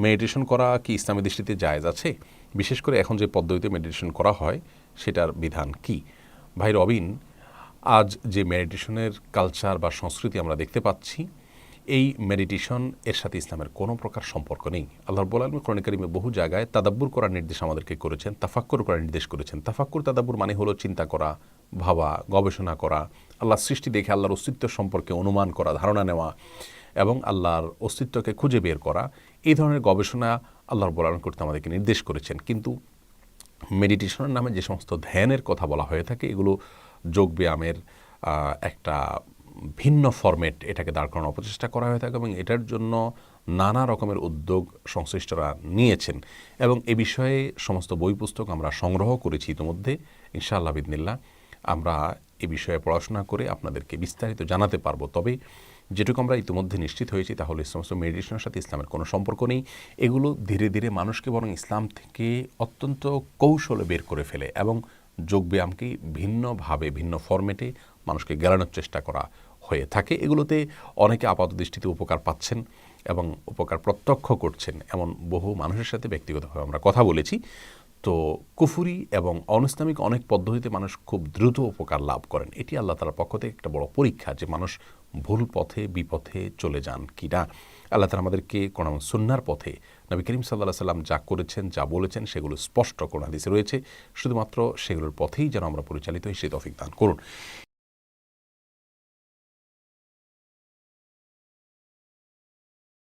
Meditation করা কি ইসলামী দৃষ্টিতে জায়েজ আছে? বিশেষ করে এখন যে পদ্ধতিতে মেডিটেশন করা হয় সেটার বিধান কি? ভাই রবিন, আজ যে মেডিটেশনের কালচার বা সংস্কৃতি আমরা দেখতে পাচ্ছি, এই মেডিটেশন এর সাথে ইসলামের কোনো প্রকার সম্পর্ক নেই। আল্লাহ রাব্বুল আলামিন কোরআনে কারিমে বহু জায়গায় তাদাব্বুর করার নির্দেশ আমাদেরকে করেছেন, তাফাক্কুর করার নির্দেশ করেছেন। তাফাক্কুর তাদাব্বুর মানে হলো চিন্তা করা, ভাবা, গবেষণা করা, আল্লাহর সৃষ্টি দেখে আল্লাহর অস্তিত্ব সম্পর্কে অনুমান করা, ধারণা নেওয়া এবং আল্লাহর অস্তিত্বকে খুঁজে বের করা। এই ধরনের গবেষণা আল্লাহ রাব্বুল আলামিন করতে আমাদেরকে নির্দেশ করেছেন। কিন্তু মেডিটেশনের নামে যে সমস্ত ধ্যানের কথা বলা হয়ে থাকে, এগুলো যোগব্যায়ামের একটা ভিন্ন ফরম্যাট, এটাকে দাঁড় করানোর অপচেষ্টা করা হয়ে থাকে এবং এটার জন্য নানা রকমের উদ্যোগ সংশ্লিষ্টরা নিয়েছেন এবং এ বিষয়ে সমস্ত বই পুস্তক আমরা সংগ্রহ করেছি ইতিমধ্যে। ইনশাআল্লাহ বিদনিল্লাহ আমরা এ বিষয়ে পড়াশোনা করে আপনাদেরকে বিস্তারিত জানাতে পারবো। তবে যেটুকু আমরা ইতিমধ্যে নিশ্চিত হয়েছি তাহলে এই সমস্ত মেডিটেশনের সাথে ইসলামের কোনো সম্পর্ক নেই। এগুলো ধীরে ধীরে মানুষকে বরং ইসলাম থেকে অত্যন্ত কৌশলে বের করে ফেলে এবং যোগব্যায়ামকে ভিন্নভাবে ভিন্ন ফরম্যাটে মানুষকে গেলানোর চেষ্টা করা হয়ে থাকে। এগুলোতে অনেকে আপাত দৃষ্টিতে উপকার পাচ্ছেন এবং উপকার প্রত্যক্ষ করছেন এমন বহু মানুষের সাথে ব্যক্তিগতভাবে আমরা কথা বলেছি। তো কুফুরি এবং অনইসলামিক অনেক পদ্ধতিতে মানুষ খুব দ্রুত উপকার লাভ করেন। এটি আল্লাহ তাআলার পক্ষ থেকে একটা বড় পরীক্ষা যে মানুষ ভুল পথে বিপথে চলে যান কি না। আল্লাহ তাআলা আমাদেরকে কোরআন ও সুন্নাহর পথে নবী করিম সাল্লাল্লাহু আলাইহি সাল্লাম যা করেছেন, যা বলেছেন সেগুলো স্পষ্ট কোরআন হাদিসে রয়েছে, শুধুমাত্র সেগুলোর পথেই যেন আমরা পরিচালিত হই, সেই তৌফিক দান করুন।